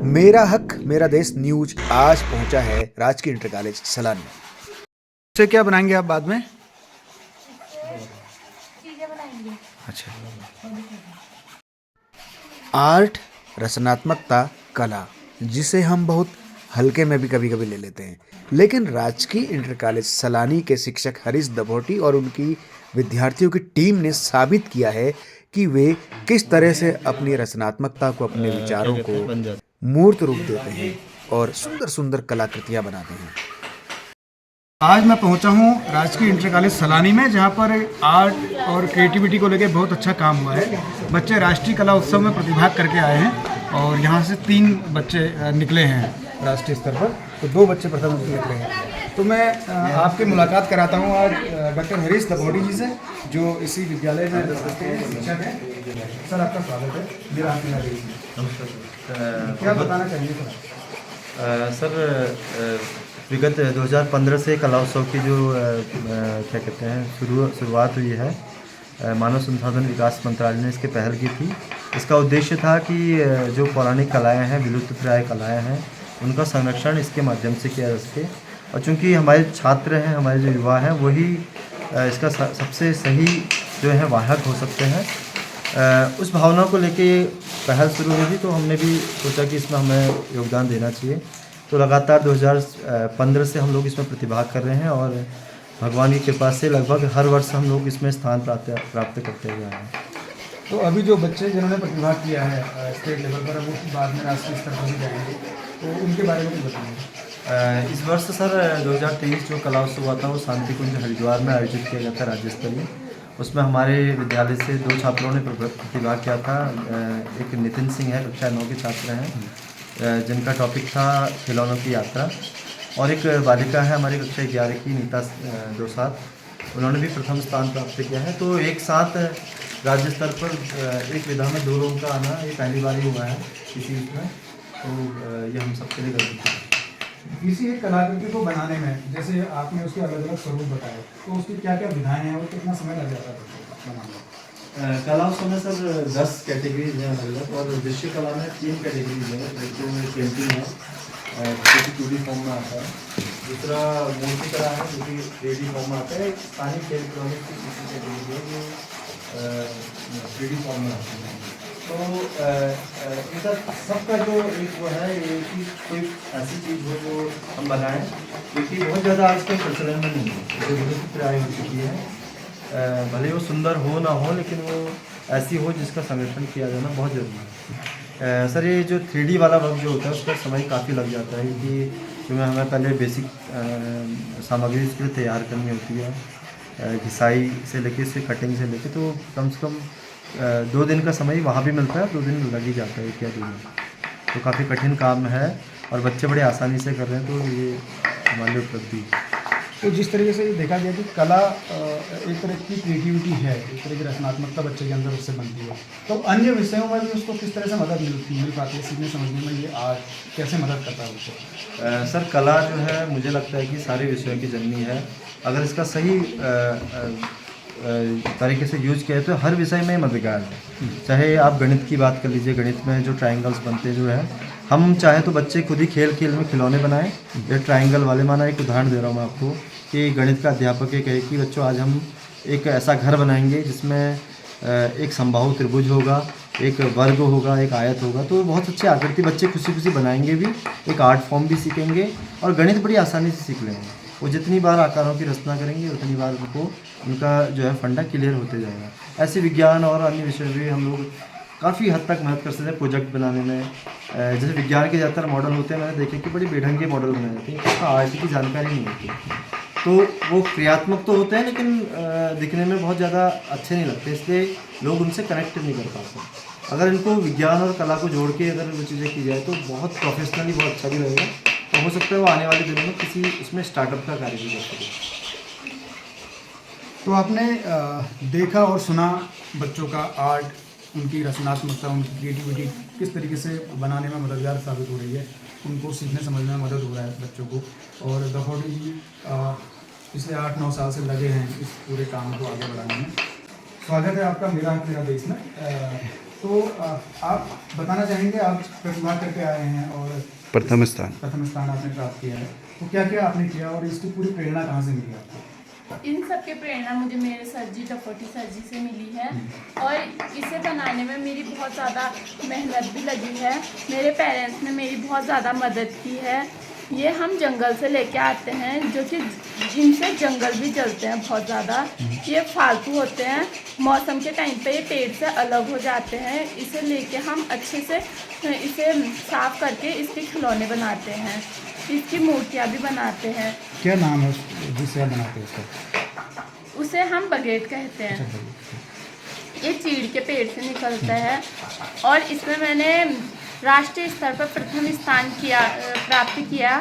मेरा हक मेरा देश न्यूज आज पहुंचा है राजकीय इंटर कॉलेज सलानी में। से क्या बनाएंगे आप बाद में? चीजें बनाएंगे। अच्छा, आर्ट, रचनात्मकता, कला, जिसे हम बहुत हल्के में भी कभी कभी ले लेते हैं, लेकिन राजकीय इंटर कॉलेज सलानी के शिक्षक हरीश दभोटी और उनकी विद्यार्थियों की टीम ने साबित किया है कि वे किस तरह से अपनी रचनात्मकता को, अपने विचारों को मूर्त रूप देते हैं और सुंदर सुंदर कलाकृतियां बनाते हैं। आज मैं पहुंचा हूं राजकीय इंटर कॉलेज सलानी में, जहां पर आर्ट और क्रिएटिविटी को लेकर बहुत अच्छा काम हुआ है। बच्चे राष्ट्रीय कला उत्सव में प्रतिभाग करके आए हैं और यहां से 3 बच्चे निकले हैं राष्ट्रीय स्तर पर, तो 2 बच्चे प्रथम निकले हैं। तो मैं आपकी मुलाकात कराता हूं आज डॉक्टर हरीश दभोटी जी से, जो इसी विद्यालय में शिक्षक हैं। सर, आपका स्वागत है। मेरा आपके नमस्कार। क्या बताना चाहिए सर? विगत 2015 से कला उत्सव की जो क्या कहते हैं शुरुआत हुई है। मानव संसाधन विकास मंत्रालय ने इसके पहल की थी। इसका उद्देश्य था कि जो पौराणिक कलाएं हैं, विलुप्त प्राय कलाएं हैं, उनका संरक्षण इसके माध्यम से किया जा सके। और चूँकि हमारे छात्र हैं, हमारे जो युवा हैं, वही इसका सबसे सही जो है वाहक हो सकते हैं। उस भावना को लेके पहल शुरू हुई थी, तो हमने भी सोचा कि इसमें हमें योगदान देना चाहिए। तो लगातार 2015 से हम लोग इसमें प्रतिभाग कर रहे हैं और भगवान की कृपा से लगभग हर वर्ष हम लोग इसमें स्थान प्राप्त करते हुए आए हैं। तो अभी जो बच्चे जिन्होंने प्रतिभाग किया है स्टेट लेवल पर, वो बाद में राष्ट्रीय स्तर पर भी जाएंगे, तो उनके बारे में कुछ बताइए। इस वर्ष सर 2023 जो कला उत्सव हुआ था, वो शांति कुंज हरिद्वार में आयोजित किया गया था, राज्य स्तरीय। उसमें हमारे विद्यालय से 2 छात्रों ने प्रतिभाग किया था। एक नितिन सिंह है, कक्षा 9 के छात्र हैं, जिनका टॉपिक था खिलौनों की यात्रा, और एक बालिका है हमारी कक्षा 11 की, नीता दोसात, उन्होंने भी प्रथम स्थान प्राप्त किया है। तो एक साथ राज्य स्तर पर एक विधा में 2 लोगों का आना, ये पहली बार ही हुआ है किसी इसमें, तो ये हम सबके लिए गर्व है। किसी एक कलाकृति को बनाने में, जैसे आपने उसके अलग अलग स्वरूप बताए, तो उसकी क्या क्या विधाएं हैं और कितना समय लग जाता है बनाने में? कला उत्सव में सर 10 कैटेगरीज हैं अलग, और दृश्य कला में 3 कैटेगरीज हैं। एक तो पेंटिंग है, जो कि 2D फॉर्म में आता है। दूसरा मूर्ति कला है, जो कि 3D फॉर्म में आता है। एक स्थानीय खेल इलेक्ट्रॉनिक की किसी कैटेगरी है, जो 3D फॉर्म में आता है। तो इनका सबका जो एक वो है, ये कि कोई ऐसी चीज़ हो जो हम बनाएं, क्योंकि बहुत ज़्यादा आजकल प्रचलन में नहीं है, जो बहुत प्राय हो चुकी है। भले वो सुंदर हो ना हो, लेकिन वो ऐसी हो जिसका संरक्षण किया जाना बहुत ज़रूरी है। सर, ये जो 3D वाला वर्क जो होता है, उसका समय काफ़ी लग जाता है, कि जो हमें पहले बेसिक सामग्री इसके लिए तैयार करनी होती है, घिसाई से लेके इससे कटिंग से लेके, तो कम से कम 2 दिन का समय वहाँ भी मिलता है, 2 दिन लग ही जाता है क्या दिन में। तो काफ़ी कठिन काम है और बच्चे बड़े आसानी से कर रहे हैं, तो ये हमारे लिए उपलब्धि है। तो जिस तरीके से ये देखा गया कि कला एक तरह की क्रिएटिविटी है, एक तरह की रचनात्मकता बच्चे के अंदर उससे बनती है, तो अन्य विषयों में भी उसको किस तरह से मदद मिल पाती है सीखने समझने में? ये आर्ट कैसे मदद करता है उसको? सर, कला जो है, मुझे लगता है कि सारे विषयों की जननी है। अगर इसका सही तरीके से यूज किया है तो हर विषय में मददगार है। चाहे आप गणित की बात कर लीजिए, गणित में जो ट्राइंगल्स बनते जो है, हम चाहे तो बच्चे खुद ही खेल खेल में खिलौने बनाएं। ये ट्राइंगल वाले, माना एक उदाहरण दे रहा हूँ मैं आपको, कि गणित का अध्यापक ये कहे कि बच्चों, आज हम एक ऐसा घर बनाएंगे जिसमें एक समबाहु त्रिभुज होगा, एक वर्ग होगा, एक आयत होगा। तो बहुत अच्छी आकृति बच्चे खुशी खुशी बनाएंगे भी, एक आर्ट फॉर्म भी सीखेंगे और गणित बड़ी आसानी से सीख लेंगे। वो जितनी बार आकारों की रचना करेंगे, उतनी बार उनको उनका जो है फंडा क्लियर होते जाएगा। ऐसे विज्ञान और अन्य विषय भी हम लोग काफ़ी हद तक मदद कर सकते हैं प्रोजेक्ट बनाने में। जैसे विज्ञान के ज़्यादातर मॉडल होते हैं, मैंने देखे कि बड़ी बेढंगे मॉडल बनाए जाते हैं, उसका आर्ट की जानकारी नहीं होती, तो वो क्रियात्मक तो होते हैं, लेकिन दिखने में बहुत ज़्यादा अच्छे नहीं लगते, इसलिए लोग उनसे कनेक्ट नहीं कर पाते। अगर इनको विज्ञान और कला को जोड़ के अगर वो चीज़ें की जाए, तो बहुत प्रोफेशनली बहुत अच्छा भी रहेगा। तो हो सकता है वो आने वाले दिनों में किसी उसमें स्टार्टअप का कार्य भी कर सके। तो आपने देखा और सुना बच्चों का आर्ट, उनकी रचनात्मकता, उनकी क्रिएटिविटी किस तरीके से बनाने में मददगार साबित हो रही है, उनको सीखने समझने में मदद हो रहा है बच्चों को। और दभोटी जी पिछले 8-9 साल से लगे हैं इस पूरे काम को आगे बढ़ाने में। स्वागत है आपका मेरा हक मेरा देश में। तो आप बताना चाहेंगे, आप प्रतिभा करके आए हैं और प्रथम स्थान। प्रथम स्थान आपने प्राप्त किया है, तो क्या क्या आपने किया और इसकी पूरी प्रेरणा कहाँ से मिली आपको? इन सब की प्रेरणा मुझे मेरे सर जी डफोटी सर जी से मिली है और इसे बनाने में मेरी बहुत ज़्यादा मेहनत भी लगी है। मेरे पेरेंट्स ने मेरी बहुत ज़्यादा मदद की है। ये हम जंगल से लेके आते हैं, जो कि इनसे जंगल भी जलते हैं बहुत ज़्यादा। ये फालतू होते हैं, मौसम के टाइम पे ये पेड़ से अलग हो जाते हैं। इसे लेके हम अच्छे से इसे साफ करके इसके खिलौने बनाते हैं, इसकी मूर्तियाँ भी बनाते हैं। क्या नाम है जिससे आप बनाते हैं उसका? उसे हम बगेट कहते हैं। ये चीड़ के पेड़ से निकलता है और इसमें मैंने राष्ट्रीय स्तर पर प्रथम स्थान प्राप्त किया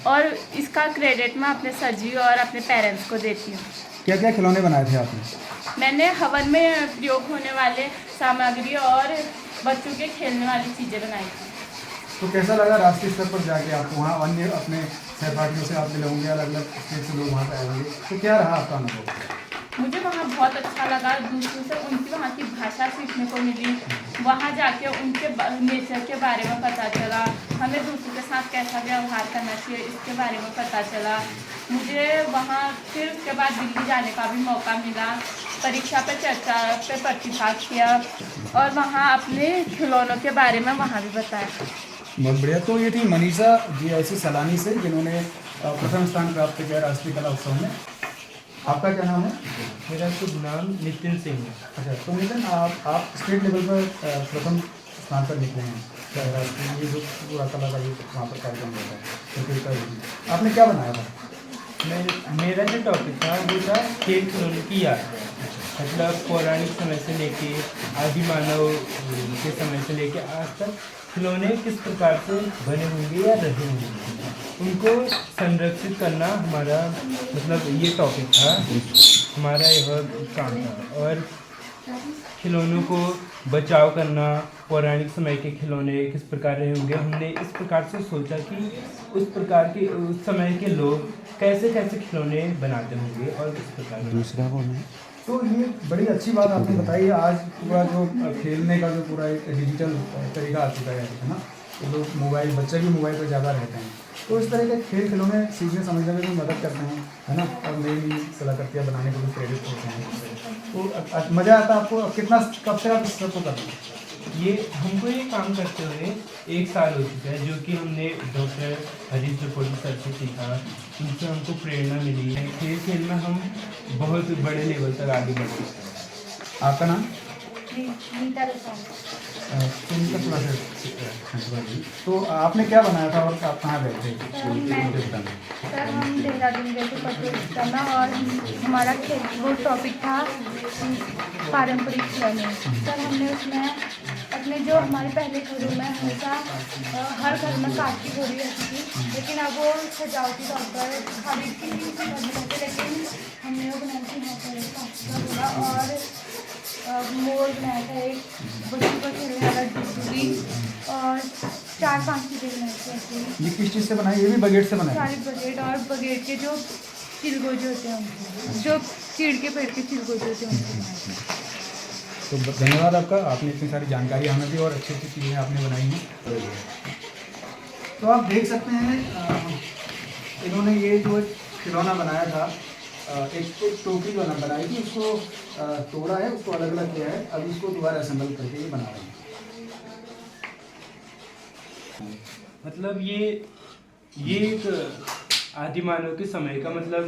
और इसका क्रेडिट मैं अपने सर जी और अपने पेरेंट्स को देती हूँ। क्या क्या खिलौने बनाए थे आपने? मैंने हवन में प्रयोग होने वाले सामग्री और बच्चों के खेलने वाली चीज़ें बनाई थी। तो कैसा लगा राष्ट्रीय स्तर पर जाके आपको? वहाँ अन्य अपने सहपाठियों से आप मिले होंगे, अलग अलग स्टेट से लोग वहाँ पे आए होंगे, तो क्या रहा आपका अनुभव? मुझे वहाँ बहुत अच्छा लगा। दूसरों से उनकी वहाँ की भाषा सीखने को मिली। वहाँ जाके उनके नेचर के बारे में पता चला, हमें दूसरों के साथ कैसा व्यवहार करना चाहिए इसके बारे में पता चला। मुझे वहाँ फिर उसके बाद दिल्ली जाने का भी मौका मिला। परीक्षा पे चर्चा पे प्रतिभाग किया और वहाँ अपने खिलौनों के बारे में वहाँ भी बताया। बहुत बढ़िया। तो ये थी मनीषा जी ऐसी सलानी से, जिन्होंने प्रथम स्थान प्राप्त किया राष्ट्रीय कला उत्सव में। आपका क्या नाम है? मेरा शुभ नाम नितिन सिंह है। अच्छा, तो नितिन, आप स्टेट लेवल पर प्रथम स्थान पर निकले हैं। क्या ये जो पूरा कला का ये वहाँ पर कार्यक्रम होता है, प्रतियोगिता, आपने क्या बनाया था? मेरा जो टॉपिक था वो था खेल खिलौने की याद। मतलब पौराणिक समय से लेके आदि मानव के समय से लेके आज तक खिलौने किस प्रकार से बने होंगे या रहे होंगे, उनको संरक्षित करना हमारा मतलब ये टॉपिक था, हमारा यह काम था। और खिलौनों को बचाव करना, पौराणिक समय के खिलौने किस प्रकार रहे होंगे, हमने इस प्रकार से सोचा कि उस प्रकार के उस समय के लोग कैसे कैसे खिलौने बनाते होंगे और किस प्रकार दूसरा कौन है? तो ये बड़ी अच्छी बात आपने बताई है। आज पूरा जो खेलने का जो पूरा एक डिजिटल तरीका आ चुका है ना, तो लोग मोबाइल, बच्चे भी मोबाइल पर ज़्यादा रहते हैं, तो इस तरह के खेल खिलौने सीखने समझने में भी मदद करते हैं, है ना, और नई नई कलाकृतियाँ बनाने को भी प्रेरित होते हैं। तो मज़ा आता है आपको? कितना, कब से आप इस सबको करते हैं? ये हमको ये काम करते हुए 1 साल हो चुका है, जो कि हमने डॉक्टर हरीश डफोटी सर से सीखा। उनसे हमको प्रेरणा मिली है। खेल खेल में हम बहुत बड़े लेवल तक आगे बढ़ सकते हैं। आपका नाम? नीता रसायन। सुनीता, थोड़ा सा। तो आपने क्या बनाया था और आप कहाँ गए थे? सर हम देहरादून गए थे प्रतियोगिता में और हमारा खेल वो टॉपिक था पारंपरिक खिलौने। सर हमने उसमें अपने जो हमारे पहले घरों में हमेशा हर घर में काठ की घोड़ी रहती थी, लेकिन अब वो सजावटी तौर पर खरीद की बनाते, लेकिन हमने वो बनाई थी यहाँ पर काठ का घोड़ा और मोर बनाया था, एक बच्चों का खेलने वाला डुगडुगी और 4-5 चीज़ें बनाई थी ऐसे। ये किस चीज़ से बनाई? ये भी बगेट से बनाई? सारे बगेट और बगेट के जो चिलगोजे होते हैं उनसे, जो चीड़ के पेड़ के चिलगोजे होते हैं उनसे बनाए थे। तो धन्यवाद आपका, आपने इतनी सारी जानकारी हमें दी और अच्छी अच्छी चीज़ें आपने बनाई हैं। तो आप देख सकते हैं, इन्होंने ये जो खिलौना बनाया था, एक टोकरी बनाई थी, उसको तोड़ा है, उसको अलग अलग किया है, अब इसको दोबारा असेंबल करके ये बना रहे हैं। मतलब ये एक आदि मानव के समय का मतलब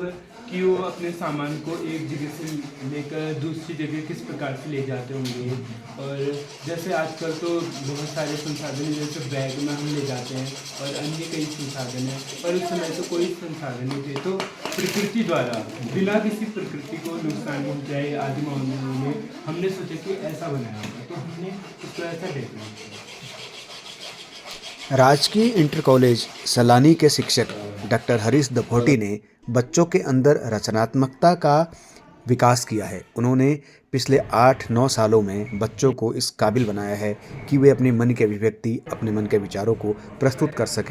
कि वो अपने सामान को एक जगह से लेकर दूसरी जगह किस प्रकार से ले जाते होंगे। और जैसे आजकल तो बहुत सारे संसाधन हैं, जैसे बैग में हम ले जाते हैं और अन्य कई संसाधन हैं, पर उस समय तो कोई संसाधन नहीं थे, तो प्रकृति द्वारा बिना किसी प्रकृति को नुकसान पहुँचाए आदि मानव ने हमने सोचा कि ऐसा बनाया होगा, तो हमने उसको ऐसा डेकोरेट किया। राजकीय इंटर कॉलेज सलानी के शिक्षक डॉक्टर हरीश डफोटी ने बच्चों के अंदर रचनात्मकता का विकास किया है। उन्होंने पिछले 8-9 सालों में बच्चों को इस काबिल बनाया है कि वे अपने मन की अभिव्यक्ति, अपने मन के विचारों को प्रस्तुत कर सकें।